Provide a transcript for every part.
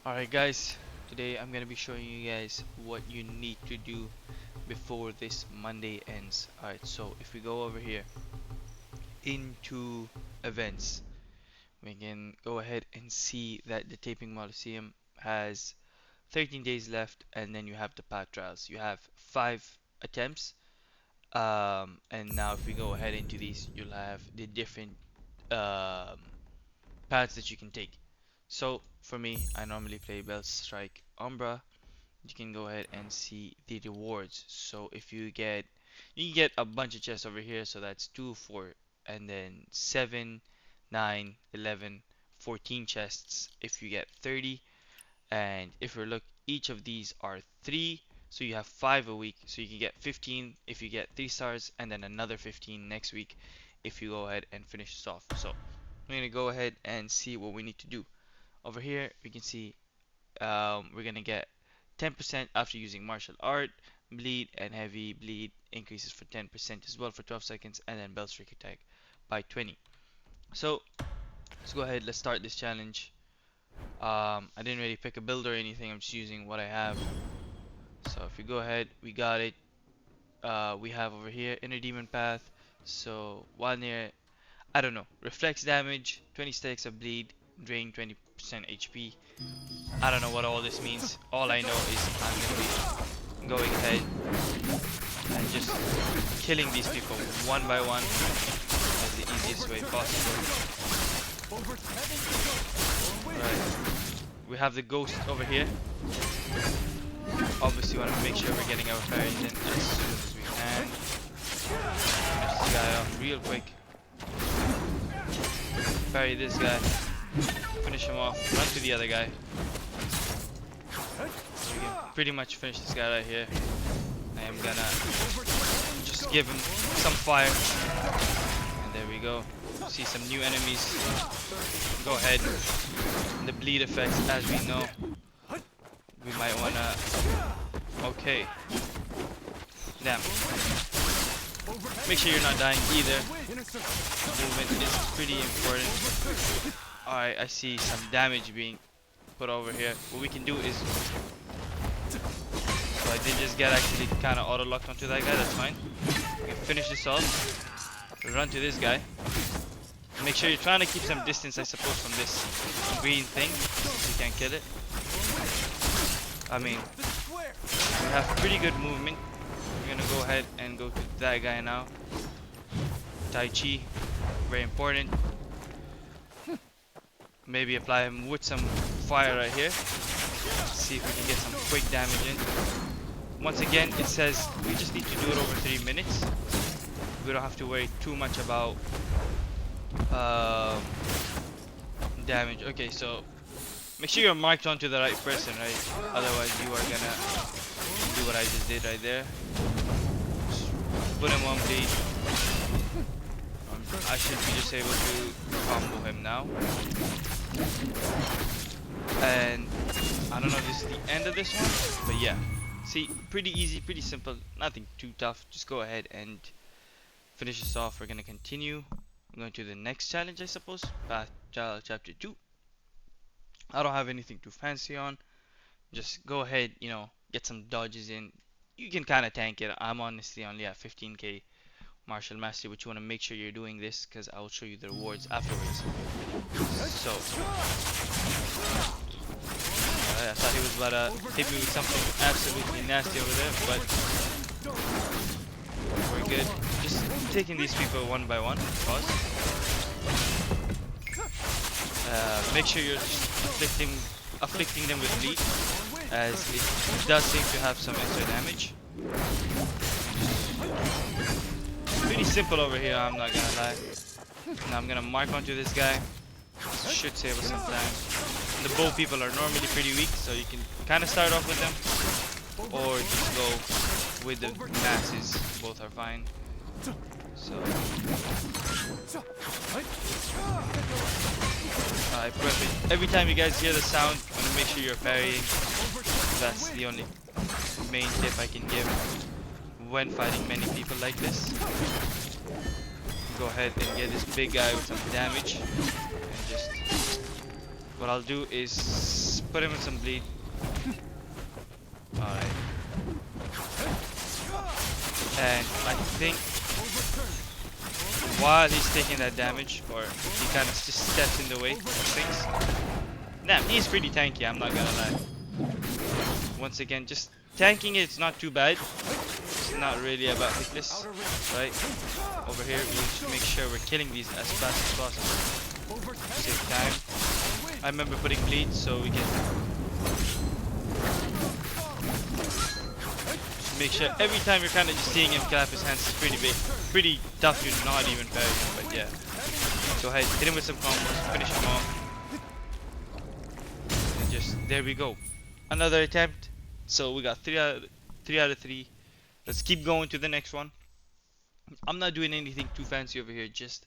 Alright guys, today I'm gonna be showing you guys what you need to do before this Monday ends. Alright, so if we go over here into events, we can go ahead and see that the Taping Coliseum has 13 days left, and then you have the path trials. You have 5 attempts, and now if we go ahead into these, you'll have the different um, paths that you can take. So for me, I normally play Bell Strike Umbra. You can go ahead and see the rewards. So if you can get a bunch of chests over here. So that's 2, 4, and then 7, 9, 11, 14 chests if you get 30. And if you look, each of these are 3. So you have 5 a week. So you can get 15 if you get 3 stars, and then another 15 next week if you go ahead and finish this off. So I'm gonna go ahead and see what we need to do. Over here, we can see we're gonna get 10% after using martial art, bleed, and heavy bleed increases for 10% as well for 12 seconds, and then bell streak attack by 20. So let's go ahead, let's start this challenge. I didn't really pick a build or anything, I'm just using what I have. So if we go ahead, we got it. We have over here inner demon path. So while near, I don't know, reflects damage, 20 stacks of bleed, drain 20% HP. I don't know what all this means. All I know is I'm gonna be going ahead and just killing these people one by one as the easiest way possible. Right. We have the ghost over here. Obviously want to make sure we're getting our parries in as soon as we can. Finish this guy off real quick. Parry this guy. Finish him off. Run to the other guy. We can pretty much finish this guy right here. I am gonna just give him some fire. And there we go. See some new enemies. Go ahead. The bleed effects, as we know. We might wanna... Okay. Damn. Make sure you're not dying either. Movement is pretty important. Alright, I see some damage being put over here. What we can do is... So I did just get actually kind of auto-locked onto that guy, that's fine. We can finish this off. Run to this guy. Make sure you're trying to keep some distance, I suppose, from this green thing. So you can't kill it. I mean, we have pretty good movement. We're gonna go ahead and go to that guy now. Tai Chi, very important. Maybe apply him with some fire right here. See if we can get some quick damage in. Once again, it says we just need to do it over 3 minutes. We don't have to worry too much about damage. Okay, so make sure you're marked onto the right person, right? Otherwise, you are gonna do what I just did right there. Just put him on bleed. I should be just able to combo him now. And I don't know if this is the end of this one, but yeah. See, pretty easy, pretty simple, nothing too tough. Just go ahead and finish this off. We're gonna continue. I'm going to the next challenge, I suppose. Path Child Chapter 2. I don't have anything too fancy on. Just go ahead, get some dodges in. You can kind of tank it. I'm honestly only at 15k Martial Mastery, but you want to make sure you're doing this because I will show you the rewards afterwards. So, I thought he was about to hit me with something absolutely nasty over there, but we're good. Just taking these people one by one. Pause. Make sure you're afflicting them with bleed, as it does seem to have some extra damage. Pretty simple over here, I'm not gonna lie. Now I'm gonna mark onto this guy. Should save us some time. The bow people are normally pretty weak, so you can kind of start off with them, or just go with the masses. Both are fine. So, alright, perfect. Every time you guys hear the sound, I'm gonna make sure you're parrying. That's the only main tip I can give when fighting many people like this. Go ahead and get this big guy with some damage, and just what I'll do is Put him in some bleed. Alright. And I think while he's taking that damage, or he kind of just steps in the way of things. Damn, he's pretty tanky, I'm not gonna lie. Once again, just tanking it's not too bad. It's not really about hitless, right? Over here, we just make sure we're killing these as fast as possible. Save time. I remember putting bleed so we can just make sure every time you're kind of just seeing him clap his hands is pretty big, pretty tough to not even parry him, but yeah. Go ahead, hit him with some combos, finish him off. And just, there we go. Another attempt. So we got 3 out of 3. Let's keep going to the next one. I'm not doing anything too fancy over here, just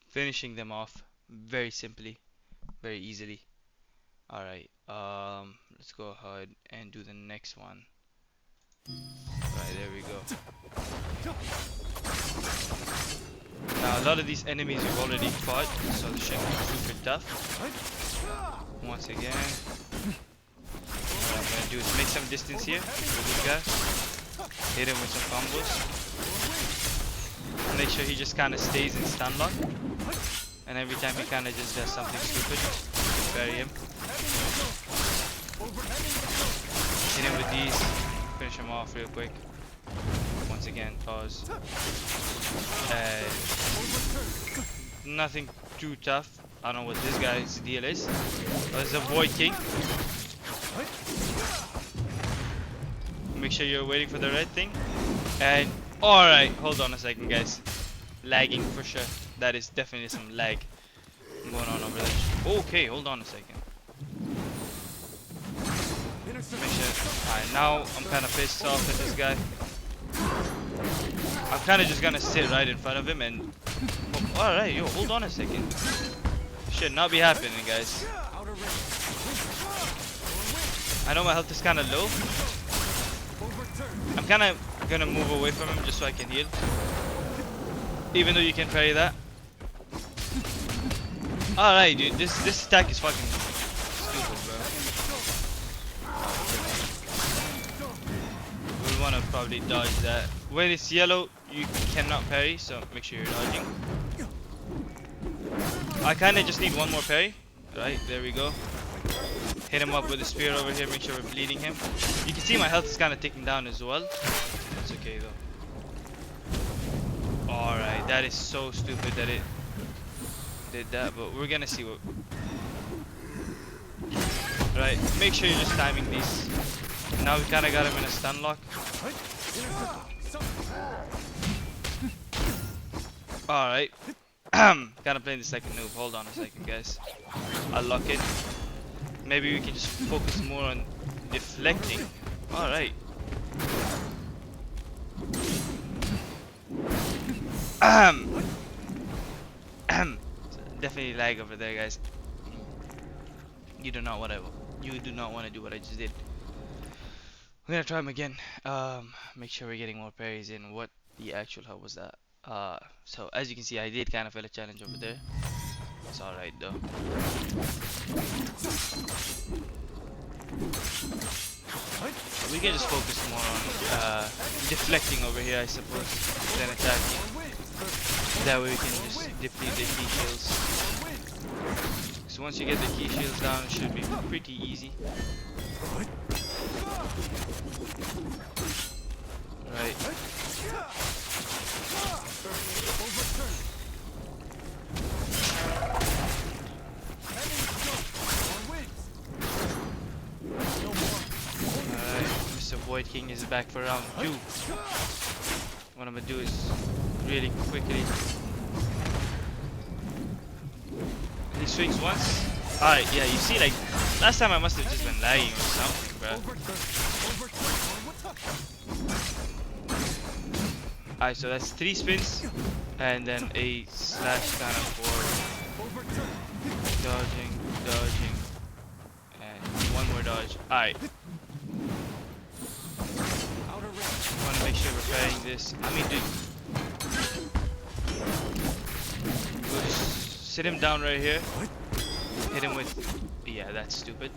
finishing them off very simply, very easily. Alright, let's go ahead and do the next one. Right, there we go. Now a lot of these enemies we've already fought, so this should be super tough. Once again, what I'm gonna do is make some distance here with this guy. Hit him with some combos. Make sure he just kind of stays in stun lock. And every time he kind of just does something stupid, you can parry him. Hit him with these. Finish him off real quick. Once again, pause. Nothing too tough. I don't know what this guy's deal is. But it's a Void King. Make sure you're waiting for the red thing. And alright, hold on a second guys. Lagging for sure. That is definitely some lag going on over there. Okay, hold on a second. Make sure. Alright, now I'm kind of pissed off at this guy. I'm kind of just gonna sit right in front of him and... Oh, alright, yo, hold on a second. Should not be happening, guys. I know my health is kind of low. I'm kind of gonna move away from him just so I can heal. Even though you can parry that. Alright, dude, this attack is fucking stupid, bro. We wanna probably dodge that. When it's yellow, you cannot parry, so make sure you're dodging. I kinda just need one more parry. Right, there we go. Hit him up with a spear over here, make sure we're bleeding him. You can see my health is kinda ticking down as well. It's okay though. Alright, that is so stupid that it did that, but we're gonna see what... Right, make sure you're just timing these. Now we kinda got him in a stun lock. Alright. Kinda playing this like a noob. Hold on a second, guys. I'll lock it. Maybe we can just focus more on deflecting. Alright. Definitely lag over there, guys. You do not want to do what I just did. We're gonna try him again. Make sure we're getting more parries in. What the actual hell was that? So as you can see, I did kind of fail a challenge over there. It's alright though. We can just focus more on deflecting over here, I suppose, than attacking. That way we can just deplete the key shields. So once you get the key shields down, it should be pretty easy. Right. Alright, Mr. Void King is back for round 2. What I'm gonna do is really quickly. He swings once. Alright, yeah, you see, like last time I must have just been lagging or something, bro. Alright, so that's 3 spins and then a slash kind of forward. Dodging, dodging, and one more dodge. Alright. Want to make sure we're parrying this. I mean, dude. We'll just sit him down right here. Hit him with... Yeah, that's stupid.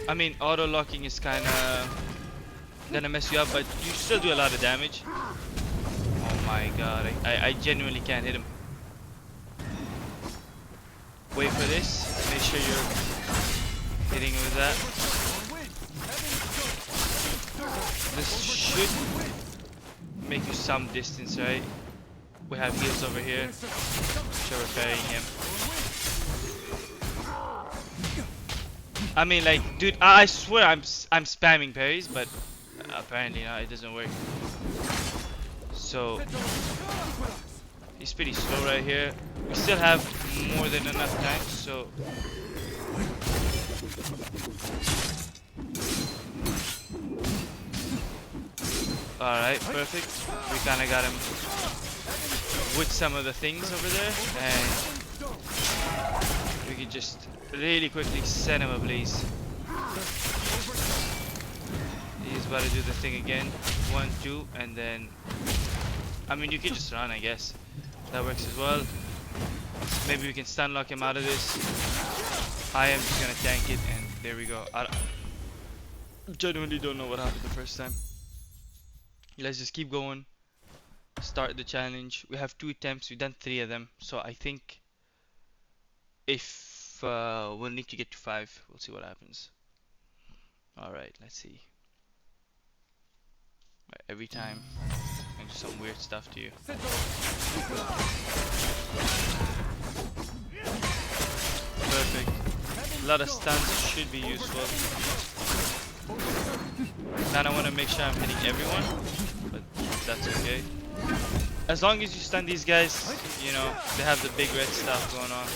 I mean, auto locking is kind of gonna mess you up, but you still do a lot of damage. Oh my god, I genuinely can't hit him. Wait for this. Make sure you're hitting with that. This should make you some distance, right? We have heals over here. So we're parrying him. I mean, like, dude, I swear I'm spamming parries, but apparently no, it doesn't work. So he's pretty slow right here. We still have more than enough time, so alright, perfect. We kinda got him with some of the things over there, and we can just really quickly set him ablaze. He's about to do the thing again. 1, 2, and then I mean, you can just run, I guess. That works as well. Maybe we can stun lock him out of this. I am just gonna tank it, and there we go. I genuinely don't know what happened the first time. Let's just keep going. Start the challenge. We have 2 attempts. We've done 3 of them, so I think if we'll need to get to 5, we'll see what happens. Alright, let's see. Every time I do some weird stuff to you. Perfect. A lot of stuns should be useful. Kinda wanna make sure I'm hitting everyone, but that's okay. As long as you stun these guys, you know, they have the big red stuff going on.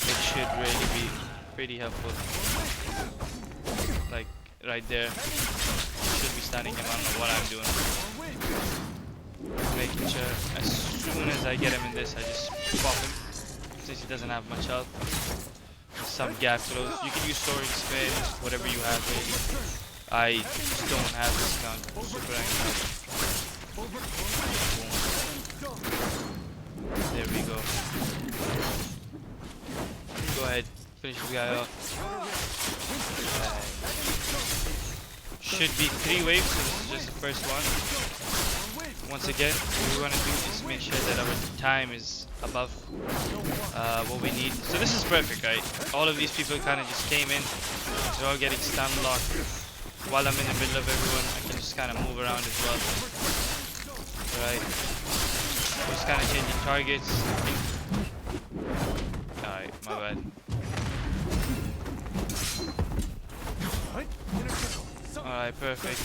It should really be pretty helpful. Like right there. Should be stunning him. I don't know what I'm doing. Making sure as soon as I get him in this, I just pop him. Since he doesn't have much health. Some gap throws. You can use soaring spin, whatever you have really. I just don't have this gun. Super angry. There we go. Go ahead. Finish this guy off. Should be 3 waves, so this is just the first one. Once again, what we want to do is make sure that our time is above what we need. So this is perfect, right? All of these people kind of just came in. They're all getting stun locked. While I'm in the middle of everyone, I can just kind of move around as well. Alright. Just kind of changing targets. Alright, my bad. Alright, perfect.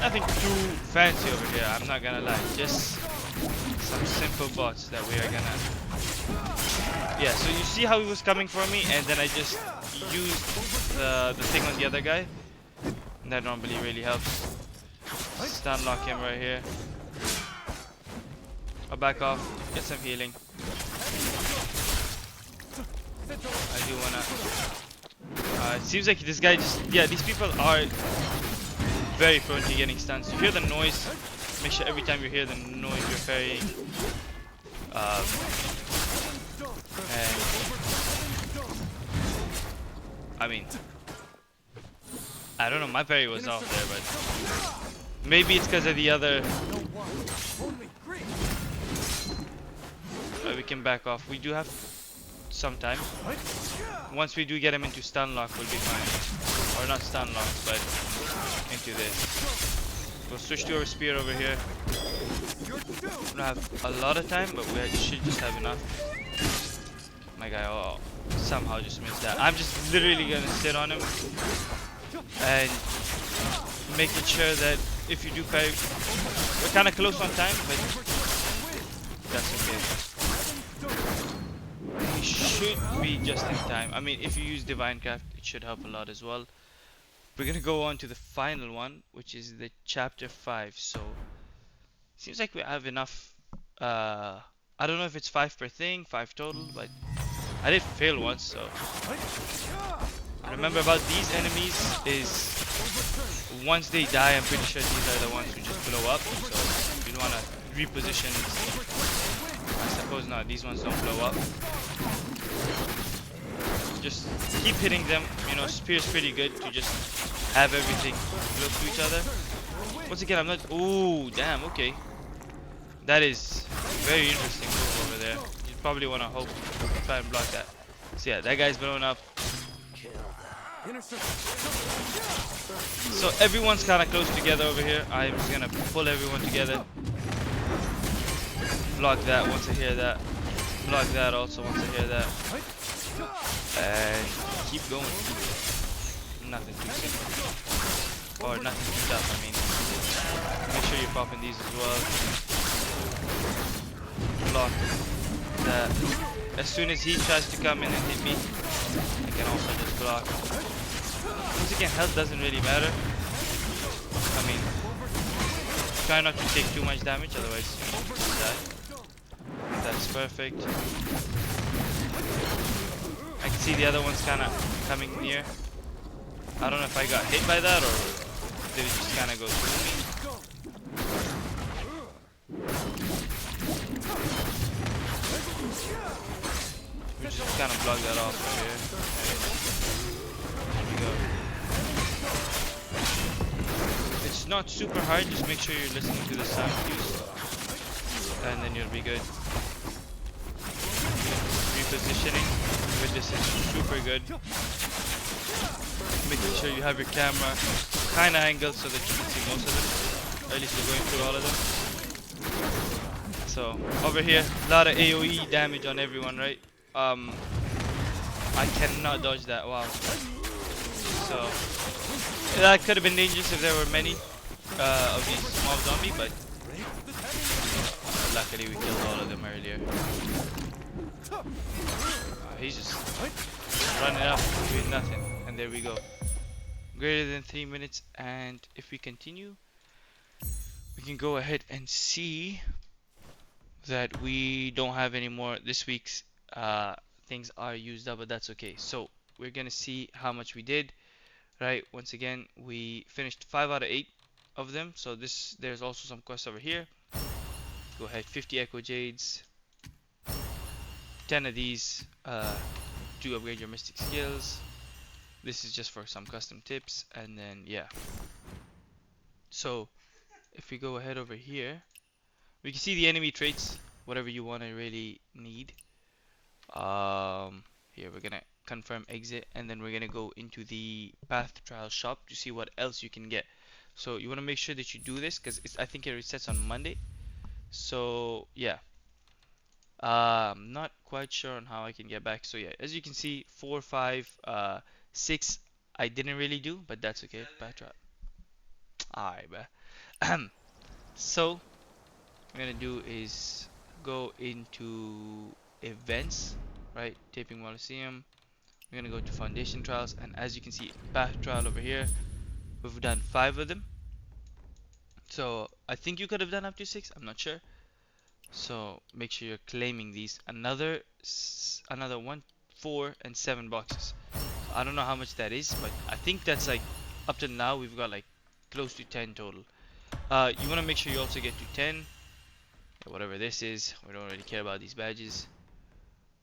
Nothing too fancy over here, I'm not gonna lie. Just some simple bots that we are gonna... Yeah, so you see how he was coming for me, and then I just used the thing on the other guy. And that normally really helps. Stun lock him right here. I'll back off, get some healing. I do wanna... it seems like this guy just... Yeah, these people are very prone to getting stunned. So you hear the noise, make sure every time you hear the noise you're parrying. And I mean, I don't know, my parry was off there, but maybe it's because of the other... we can back off. We do have some time. Once we do get him into stun lock, we'll be fine. Or not stun lock, but into this. We'll switch to our spear over here. We don't have a lot of time, but we should just have enough. My guy, oh, somehow just missed that. I'm just literally gonna sit on him and making sure that if you do parry, we're kind of close on time, but that's okay. We should be just in time. I mean, if you use Divine Craft, it should help a lot as well. We're gonna go on to the final one, which is the chapter 5. So seems like we have enough. I don't know if it's 5 per thing, 5 total, but I did fail once. So remember about these enemies is once they die, I'm pretty sure these are the ones who just blow up. So you don't wanna reposition. I suppose not. These ones don't blow up. Just keep hitting them. You know, spear's pretty good to just have everything close to each other. Once again, I'm not. Ooh, damn. Okay, that is very interesting move over there. You probably want to hope try and block that. So yeah, that guy's blown up. So everyone's kind of close together over here. I'm just gonna pull everyone together. Block that once I hear that. Block that also once I hear that. And keep going. Nothing too simple. Or nothing too tough, I mean. Make sure you're popping these as well. Block that. As soon as he tries to come in and hit me, I can also just block. Once again, health doesn't really matter. I mean, try not to take too much damage, otherwise you die. That's perfect. I can see the other one's kind of coming near. I don't know if I got hit by that or did it just kind of go through me. We just kind of block that off right here. There we go. It's not super hard, just make sure you're listening to the sound cues. And then you'll be good. Repositioning with this is super good. Making sure you have your camera kind of angled so that you can see most of them. Or at least you're going through all of them. So over here, a lot of AoE damage on everyone, right? I cannot dodge that. Wow. So that could have been dangerous if there were many of these mob zombie, but luckily we killed all of them earlier. He's just running up doing nothing, and there we go. Greater than 3 minutes, and if we continue, we can go ahead and see that we don't have any more this week's things are used up, but that's okay. So we're gonna see how much we did. Right, once again we finished 5 out of 8 of them. So there's also some quests over here. Go ahead, 50 Echo Jades, 10 of these to upgrade your mystic skills. This is just for some custom tips, and then yeah. So if we go ahead over here, we can see the enemy traits, whatever you want to really need. Here we're gonna confirm exit, and then we're gonna go into the path trial shop to see what else you can get. So you want to make sure that you do this because I think it resets on Monday. So yeah, I'm not quite sure on how I can get back. So yeah, as you can see, 4, 5, 6 I didn't really do, but that's okay. Path trial. Alright, bruh. So what I'm gonna do is go into events, right? Taping Coliseum. We're gonna go to foundation trials, and as you can see, path trial over here, we've done 5 of them. So I think you could have done up to 6, I'm not sure. So make sure you're claiming these. Another 1, 4, and 7 boxes. I don't know how much that is, but I think that's like up till now we've got like close to 10 total. You want to make sure you also get to 10. Whatever this is, we don't really care about these badges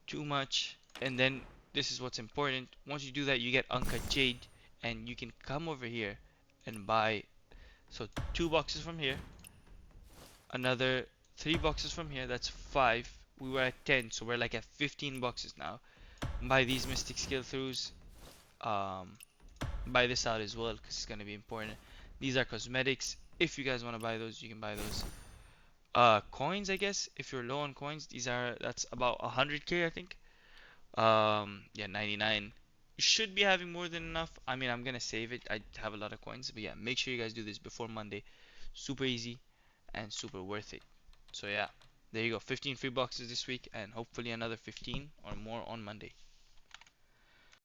too much. And then this is what's important. Once you do that, you get Uncut Jade, and you can come over here and buy. So 2 boxes from here, another 3 boxes from here. That's 5. We were at 10, so we're like at 15 boxes now. Buy these Mystic Skill Throughs. Buy this out as well because it's gonna be important. These are cosmetics. If you guys want to buy those, you can buy those. Coins, I guess. If you're low on coins, that's about 100k, I think. Yeah, 99. You should be having more than enough. I mean, I'm gonna save it. I have a lot of coins, but yeah, make sure you guys do this before Monday. Super easy and super worth it. So yeah, there you go. 15 free boxes this week, and hopefully another 15 or more on Monday.